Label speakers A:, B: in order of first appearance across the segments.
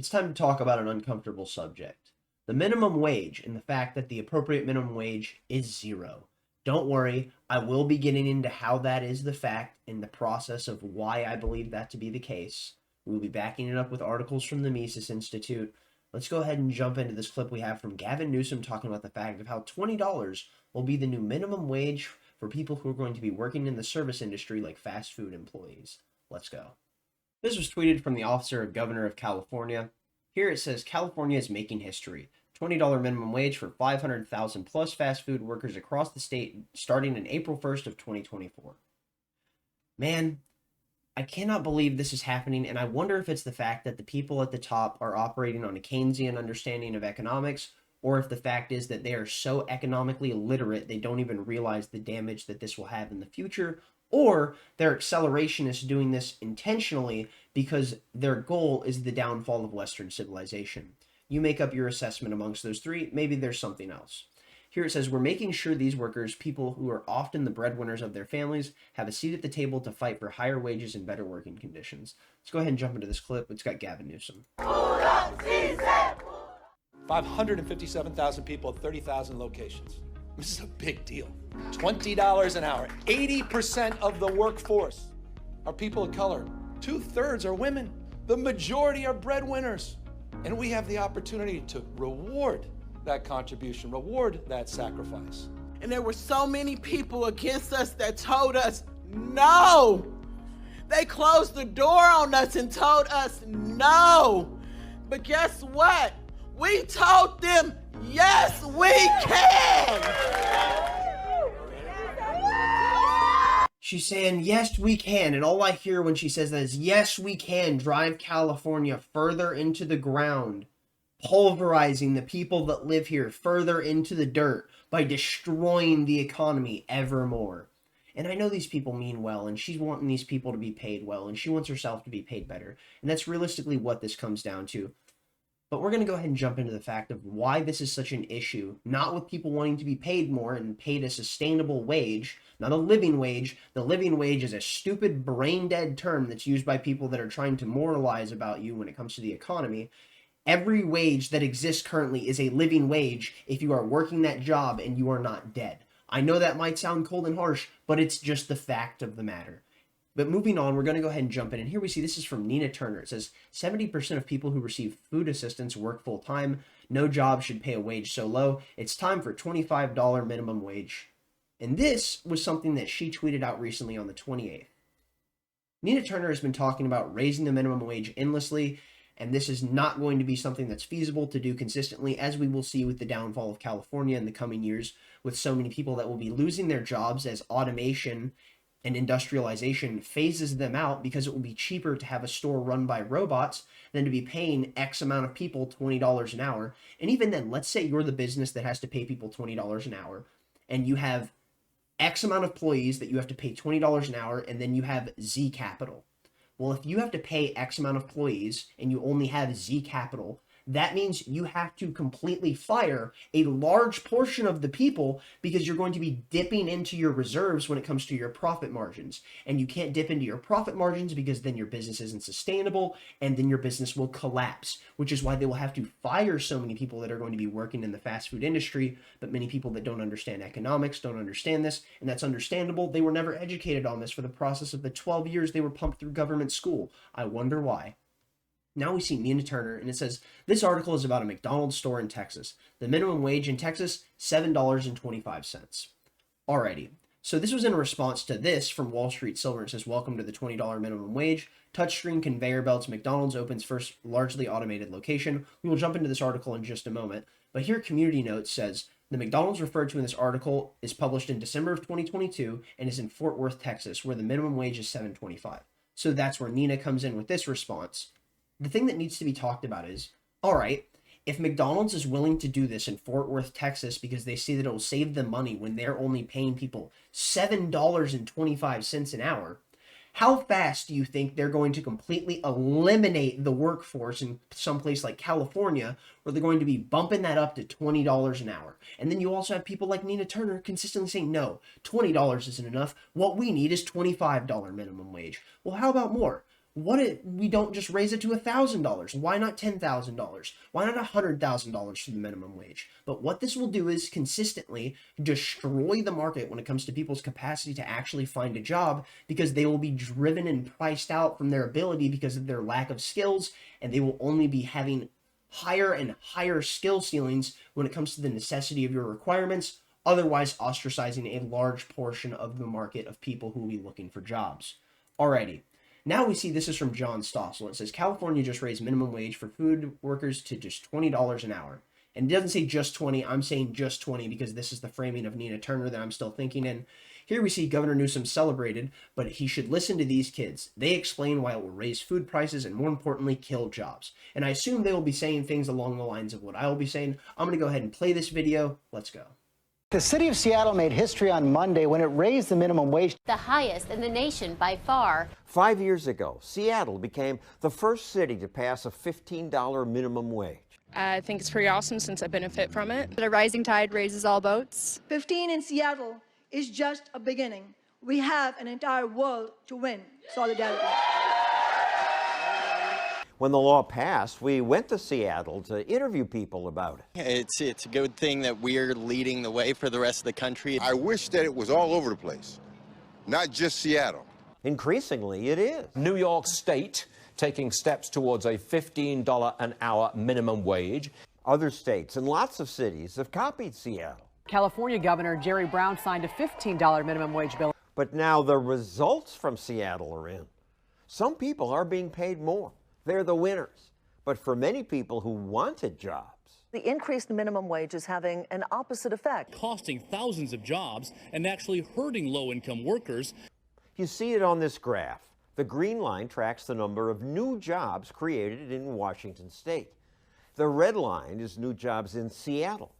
A: It's time to talk about an uncomfortable subject. The minimum wage and the fact that the appropriate minimum wage is zero. Don't worry, I will be getting into how that is the fact and the process of why I believe that to be the case. We'll be backing it up with articles from the Mises Institute. Let's go ahead and jump into this clip we have from Gavin Newsom talking about the fact of how $20 will be the new minimum wage for people who are going to be working in the service industry like fast food employees. Let's go. This was tweeted from the Office of Governor of California. Here it says California is making history. $20 minimum wage for 500,000 plus fast food workers across the state starting in April 1st of 2024. Man, I cannot believe this is happening, and I wonder if it's the fact that the people at the top are operating on a Keynesian understanding of economics, or if the fact is that they are so economically illiterate they don't even realize the damage that this will have in the future, or their accelerationists doing this intentionally because their goal is the downfall of Western civilization. You make up your assessment amongst those three. Maybe there's something else. Here it says, we're making sure these workers, people who are often the breadwinners of their families, have a seat at the table to fight for higher wages and better working conditions. Let's go ahead and jump into this clip. It's got Gavin Newsom.
B: 557,000 people at 30,000 locations. This is a big deal. $20 an hour. 80% of the workforce are people of color. 2/3 are women. The majority are breadwinners. And we have the opportunity to reward that contribution, reward that sacrifice.
C: And there were so many people against us that told us no. They closed the door on us and told us no. But guess what? We told them, yes, we can.
A: She's saying, yes, we can. And all I hear when she says that is, yes, we can drive California further into the ground, pulverizing the people that live here further into the dirt by destroying the economy ever more. And I know these people mean well, and she's wanting these people to be paid well, and she wants herself to be paid better. And that's realistically what this comes down to. But we're going to go ahead and jump into the fact of why this is such an issue, not with people wanting to be paid more and paid a sustainable wage, not a living wage. The living wage is a stupid, brain-dead term that's used by people that are trying to moralize about you when it comes to the economy. Every wage that exists currently is a living wage if you are working that job and you are not dead. I know that might sound cold and harsh, but it's just the fact of the matter. But moving on, we're going to go ahead and jump in. And here we see, this is from Nina Turner. It says, 70% of people who receive food assistance work full-time. No job should pay a wage so low. It's time for $25 minimum wage. And this was something that she tweeted out recently on the 28th. Nina Turner has been talking about raising the minimum wage endlessly, and this is not going to be something that's feasible to do consistently, as we will see with the downfall of California in the coming years, with so many people that will be losing their jobs as automation and industrialization phases them out, because it will be cheaper to have a store run by robots than to be paying X amount of people $20 an hour. And even then, let's say you're the business that has to pay people $20 an hour, and you have X amount of employees that you have to pay $20 an hour, and then you have Z capital. Well, if you have to pay X amount of employees and you only have Z capital, that means you have to completely fire a large portion of the people, because you're going to be dipping into your reserves when it comes to your profit margins. And you can't dip into your profit margins because then your business isn't sustainable, and then your business will collapse, which is why they will have to fire so many people that are going to be working in the fast food industry. But many people that don't understand economics don't understand this, and that's understandable. They were never educated on this for the process of the 12 years they were pumped through government school. I wonder why. Now we see Nina Turner, and it says, this article is about a McDonald's store in Texas. The minimum wage in Texas, $7.25. Alrighty. So this was in response to this from Wall Street Silver. It says, welcome to the $20 minimum wage. Touchscreen conveyor belts. McDonald's opens first largely automated location. We will jump into this article in just a moment. But here Community Notes says, the McDonald's referred to in this article is published in December of 2022 and is in Fort Worth, Texas, where the minimum wage is $7.25. So that's where Nina comes in with this response. The thing that needs to be talked about is, all right, if McDonald's is willing to do this in Fort Worth, Texas, because they see that it will save them money when they're only paying people $7.25 an hour, how fast do you think they're going to completely eliminate the workforce in some place like California, where they're going to be bumping that up to $20 an hour? And then you also have people like Nina Turner consistently saying, no, $20 isn't enough. What we need is $25 minimum wage. Well, how about more? What if we don't just raise it to $1,000? Why not $10,000? Why not $100,000 for the minimum wage? But what this will do is consistently destroy the market when it comes to people's capacity to actually find a job, because they will be driven and priced out from their ability because of their lack of skills, and they will only be having higher and higher skill ceilings when it comes to the necessity of your requirements, otherwise ostracizing a large portion of the market of people who will be looking for jobs. Alrighty. Now we see this is from John Stossel. It says California just raised minimum wage for food workers to just $20 an hour. And it doesn't say just 20. I'm saying just 20 because this is the framing of Nina Turner that I'm still thinking in. Here we see Governor Newsom celebrated, but he should listen to these kids. They explain why it will raise food prices and, more importantly, kill jobs. And I assume they will be saying things along the lines of what I will be saying. I'm going to go ahead and play this video. Let's go.
D: The city of Seattle made history on Monday when it raised the minimum wage.
E: The highest in the nation by far.
F: 5 years ago, Seattle became the first city to pass a $15 minimum wage.
G: I think it's pretty awesome since I benefit from it.
H: A rising tide raises all boats.
I: 15 in Seattle is just a beginning. We have an entire world to win. Solidarity.
F: When the law passed, we went to Seattle to interview people about it.
J: It's a good thing that we're leading the way for the rest of the country.
K: I wish that it was all over the place, not just Seattle.
F: Increasingly, it is.
L: New York State taking steps towards a $15 an hour minimum wage.
F: Other states and lots of cities have copied Seattle.
M: California Governor Jerry Brown signed a $15 minimum wage bill.
F: But now the results from Seattle are in. Some people are being paid more. They're the winners. But for many people who wanted jobs,
N: the increased minimum wage is having an opposite effect.
O: Costing thousands of jobs and actually hurting low-income workers.
F: You see it on this graph. The green line tracks the number of new jobs created in Washington state. The red line is new jobs in Seattle.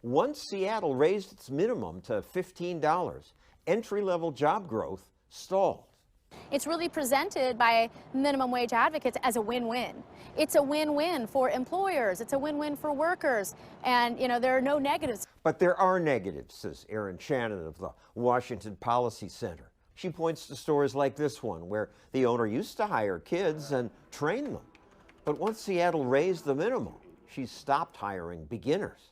F: Once Seattle raised its minimum to $15, entry-level job growth stalled.
E: It's really presented by minimum wage advocates as a win-win. It's a win-win for employers. It's a win-win for workers. And, you know, there are no negatives.
F: But there are negatives, says Erin Shannon of the Washington Policy Center. She points to stories like this one, where the owner used to hire kids and train them. But once Seattle raised the minimum, she stopped hiring beginners.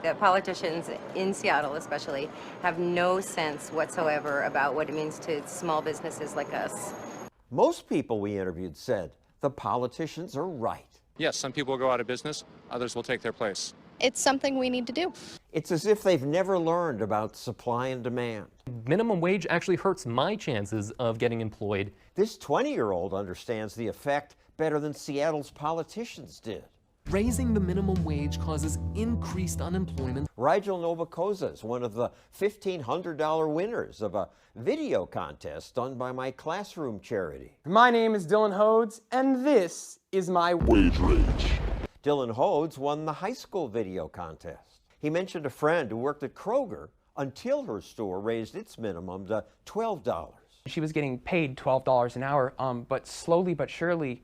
P: The politicians in Seattle especially have no sense whatsoever about what it means to small businesses like us.
F: Most people we interviewed said the politicians are right.
Q: Yes, some people will go out of business, others will take their place.
G: It's something we need to do.
F: It's as if they've never learned about supply and demand.
R: Minimum wage actually hurts my chances of getting employed.
F: This 20-year-old understands the effect better than Seattle's politicians did.
S: Raising the minimum wage causes increased unemployment.
F: Rigel Novakoza is one of the $1,500 winners of a video contest done by my classroom charity.
T: My name is Dylan Hodes, and this is my
K: Wage Rage.
F: Dylan Hodes won the high school video contest. He mentioned a friend who worked at Kroger until her store raised its minimum to $12.
U: She was getting paid $12 an hour, but slowly but surely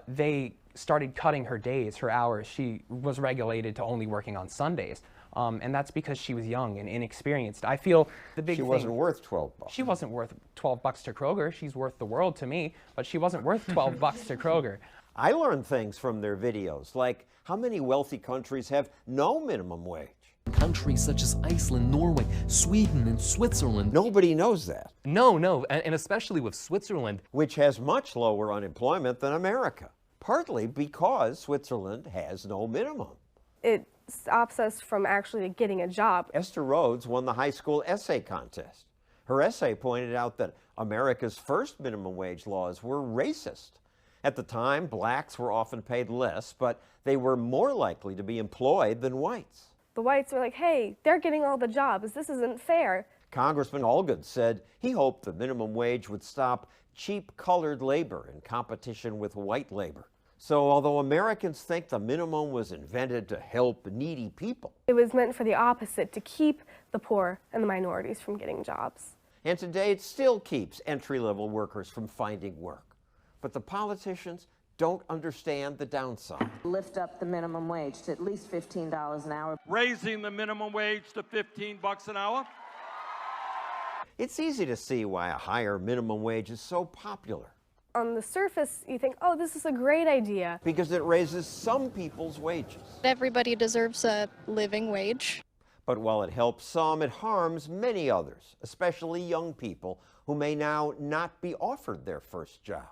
U: they started cutting her days, her hours. She was regulated to only working on Sundays. And that's because she was young and inexperienced. I feel the big thing...
F: She wasn't worth $12.
U: She wasn't worth $12 to Kroger. She's worth the world to me, but she wasn't worth $12 to Kroger.
F: I learned things from their videos, like how many wealthy countries have no minimum wage.
S: Countries such as Iceland, Norway, Sweden, and Switzerland.
F: Nobody knows that.
R: No, and especially with Switzerland.
F: Which has much lower unemployment than America, partly because Switzerland has no minimum.
V: It stops us from actually getting a job.
F: Esther Rhodes won the high school essay contest. Her essay pointed out that America's first minimum wage laws were racist. At the time, blacks were often paid less, but they were more likely to be employed than whites.
V: The whites were like, hey, they're getting all the jobs. This isn't fair.
F: Congressman Allgood said he hoped the minimum wage would stop cheap colored labor in competition with white labor. So although Americans think the minimum was invented to help needy people,
V: it was meant for the opposite, to keep the poor and the minorities from getting jobs.
F: And today it still keeps entry-level workers from finding work. But the politicians don't understand the downside.
P: Lift up the minimum wage to at least $15 an hour.
W: Raising the minimum wage to $15 an hour?
F: It's easy to see why a higher minimum wage is so popular.
V: On the surface, you think, oh, this is a great idea.
F: Because it raises some people's wages.
G: Everybody deserves a living wage.
F: But while it helps some, it harms many others, especially young people who may now not be offered their first job.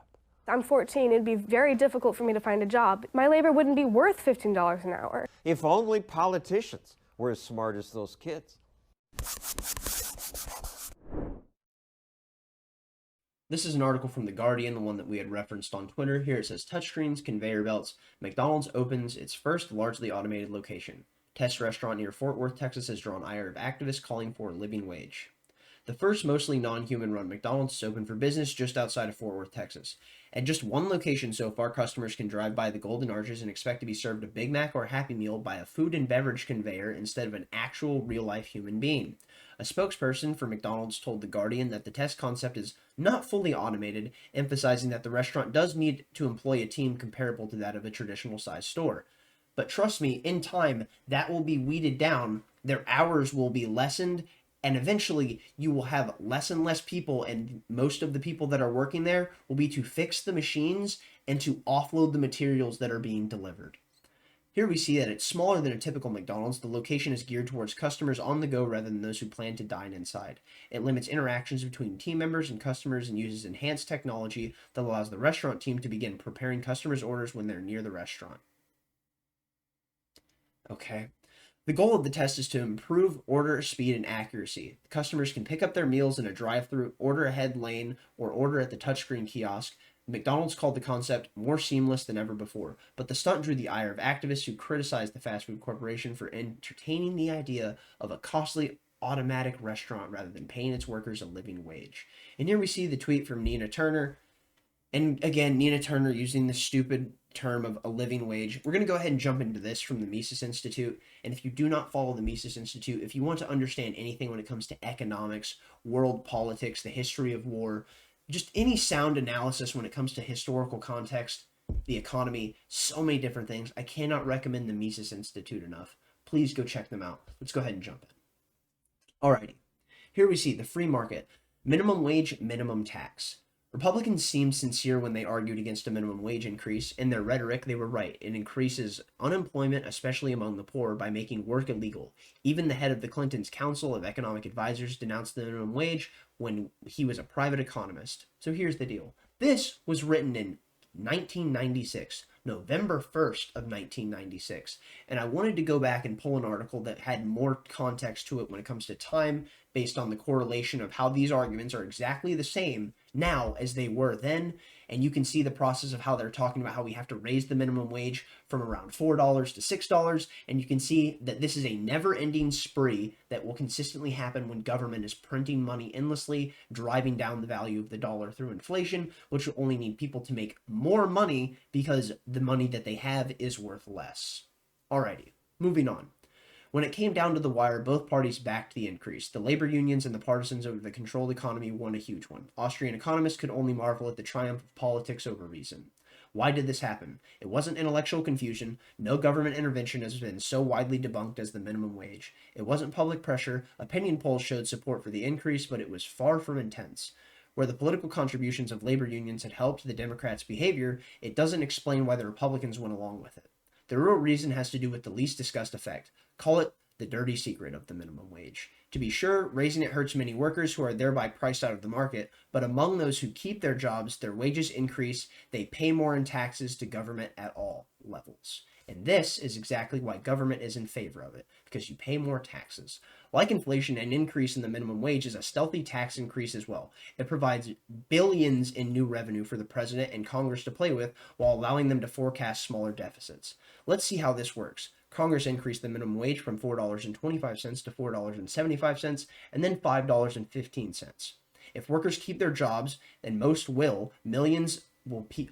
V: I'm 14, it'd be very difficult for me to find a job. My labor wouldn't be worth $15 an hour.
F: If only politicians were as smart as those kids.
A: This is an article from The Guardian, the one that we had referenced on Twitter. Here it says, touchscreens, conveyor belts. McDonald's opens its first largely automated location. Test restaurant near Fort Worth, Texas has drawn ire of activists calling for a living wage. The first mostly non-human run McDonald's is open for business just outside of Fort Worth, Texas. At just one location so far, customers can drive by the Golden Arches and expect to be served a Big Mac or Happy Meal by a food and beverage conveyor instead of an actual real-life human being. A spokesperson for McDonald's told The Guardian that the test concept is not fully automated, emphasizing that the restaurant does need to employ a team comparable to that of a traditional sized store. But trust me, in time, that will be weeded down, their hours will be lessened, and eventually you will have less and less people, and most of the people that are working there will be to fix the machines and to offload the materials that are being delivered. Here we see that it's smaller than a typical McDonald's. The location is geared towards customers on the go rather than those who plan to dine inside. It limits interactions between team members and customers and uses enhanced technology that allows the restaurant team to begin preparing customers' orders when they're near the restaurant. Okay. The goal of the test is to improve order speed and accuracy. Customers can pick up their meals in a drive-thru, order ahead lane, or order at the touchscreen kiosk. McDonald's called the concept more seamless than ever before, but the stunt drew the ire of activists who criticized the fast food corporation for entertaining the idea of a costly automatic restaurant rather than paying its workers a living wage. And here we see the tweet from Nina Turner. And again, Nina Turner using the stupid term of a living wage. We're going to go ahead and jump into this from the Mises Institute. And if you do not follow the Mises Institute, if you want to understand anything when it comes to economics, world politics, the history of war, just any sound analysis when it comes to historical context, the economy, so many different things, I cannot recommend the Mises Institute enough. Please go check them out. Let's go ahead and jump in. Alrighty. Here we see the free market, minimum wage, minimum tax. Republicans seemed sincere when they argued against a minimum wage increase. In their rhetoric, they were right. It increases unemployment, especially among the poor, by making work illegal. Even the head of the Clintons' Council of Economic Advisors denounced the minimum wage when he was a private economist. So here's the deal. This was written in 1996, November 1st of 1996. And I wanted to go back and pull an article that had more context to it when it comes to time, based on the correlation of how these arguments are exactly the same now as they were then. And you can see the process of how they're talking about how we have to raise the minimum wage from around $4 to $6. And you can see that this is a never-ending spree that will consistently happen when government is printing money endlessly, driving down the value of the dollar through inflation, which will only need people to make more money because the money that they have is worth less. Alrighty, moving on. When it came down to the wire, both parties backed the increase. The labor unions and the partisans over the controlled economy won a huge one. Austrian economists could only marvel at the triumph of politics over reason. Why did this happen? It wasn't intellectual confusion. No government intervention has been so widely debunked as the minimum wage. It wasn't public pressure. Opinion polls showed support for the increase, but it was far from intense. Where the political contributions of labor unions had helped the Democrats' behavior, it doesn't explain why the Republicans went along with it. The real reason has to do with the least discussed effect. Call it the dirty secret of the minimum wage. To be sure, raising it hurts many workers who are thereby priced out of the market, but among those who keep their jobs, their wages increase, they pay more in taxes to government at all levels. And this is exactly why government is in favor of it, because you pay more taxes. Like inflation, an increase in the minimum wage is a stealthy tax increase as well. It provides billions in new revenue for the president and Congress to play with while allowing them to forecast smaller deficits. Let's see how this works. Congress increased the minimum wage from $4.25 to $4.75 and then $5.15. If workers keep their jobs, and most will, millions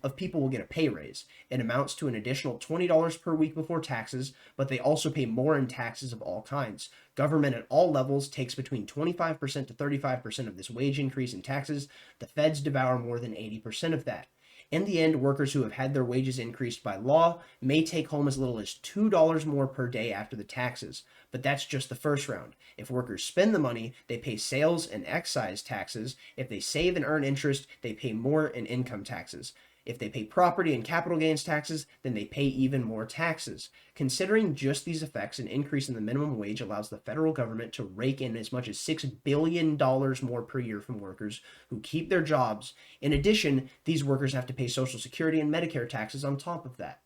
A: of people will get a pay raise. It amounts to an additional $20 per week before taxes, but they also pay more in taxes of all kinds. Government at all levels takes between 25% to 35% of this wage increase in taxes. The feds devour more than 80% of that. In the end, workers who have had their wages increased by law may take home as little as $2 more per day after the taxes, but that's just the first round. If workers spend the money, they pay sales and excise taxes. If they save and earn interest, they pay more in income taxes. If they pay property and capital gains taxes, then they pay even more taxes. Considering just these effects, an increase in the minimum wage allows the federal government to rake in as much as $6 billion more per year from workers who keep their jobs. In addition, these workers have to pay Social Security and Medicare taxes on top of that.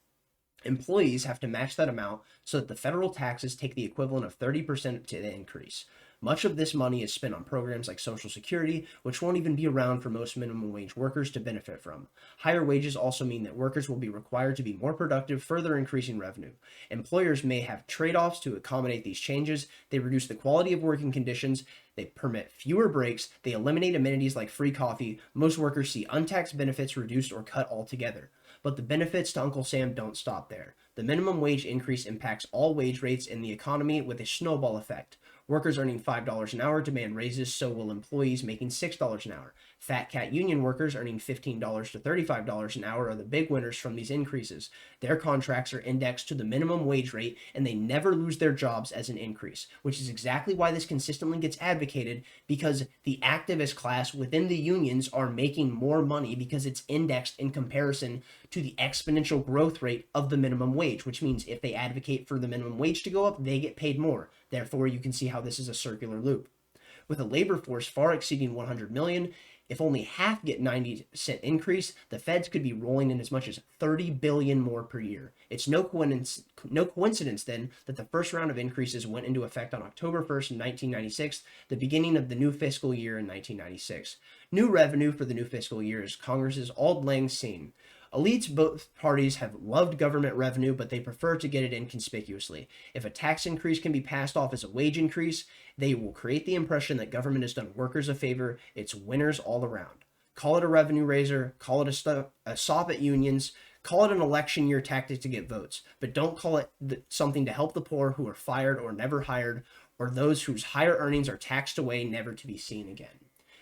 A: Employees have to match that amount so that the federal taxes take the equivalent of 30% to the increase. Much of this money is spent on programs like Social Security, which won't even be around for most minimum wage workers to benefit from. Higher wages also mean that workers will be required to be more productive, further increasing revenue. Employers may have trade-offs to accommodate these changes. They reduce the quality of working conditions, they permit fewer breaks, they eliminate amenities like free coffee. Most workers see untaxed benefits reduced or cut altogether. But the benefits to Uncle Sam don't stop there. The minimum wage increase impacts all wage rates in the economy with a snowball effect. Workers earning $5 an hour demand raises, so will employees making $6 an hour. Fat cat union workers earning $15 to $35 an hour are the big winners from these increases. Their contracts are indexed to the minimum wage rate, and they never lose their jobs as an increase, which is exactly why this consistently gets advocated, because the activist class within the unions are making more money because it's indexed in comparison to the exponential growth rate of the minimum wage, which means if they advocate for the minimum wage to go up, they get paid more. Therefore, you can see how this is a circular loop. With a labor force far exceeding 100 million, if only half get 90-cent increase, the feds could be rolling in as much as 30 billion more per year. It's no coincidence then that the first round of increases went into effect on October 1st, 1996, the beginning of the new fiscal year in 1996. New revenue for the new fiscal year is Congress's auld lang syne. Elites both parties have loved government revenue, but they prefer to get it inconspicuously. If a tax increase can be passed off as a wage increase, they will create the impression that government has done workers a favor. It's winners all around. Call it a revenue raiser, call it a sop at unions, call it an election year tactic to get votes, but don't call it something to help the poor who are fired or never hired, or those whose higher earnings are taxed away never to be seen again.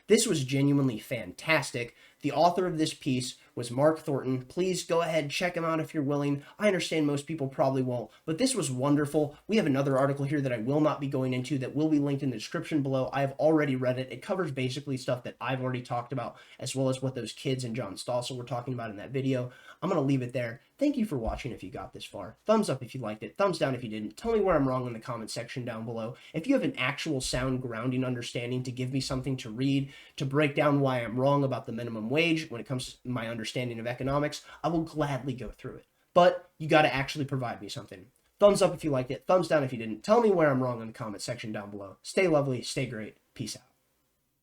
A: This was genuinely fantastic. The author of this piece was Mark Thornton. Please go ahead, check him out if you're willing. I understand most people probably won't, but this was wonderful. We have another article here that I will not be going into that will be linked in the description below. I have already read it. It covers basically stuff that I've already talked about, as well as what those kids and John Stossel were talking about in that video. I'm going to leave it there. Thank you for watching if you got this far. Thumbs up if you liked it. Thumbs down if you didn't. Tell me where I'm wrong in the comment section down below. If you have an actual sound grounding understanding to give me something to read, to break down why I'm wrong about the minimum wage when it comes to my understanding of economics, I will gladly go through it. But you got to actually provide me something. Thumbs up if you liked it. Thumbs down if you didn't. Tell me where I'm wrong in the comment section down below. Stay lovely. Stay great. Peace out.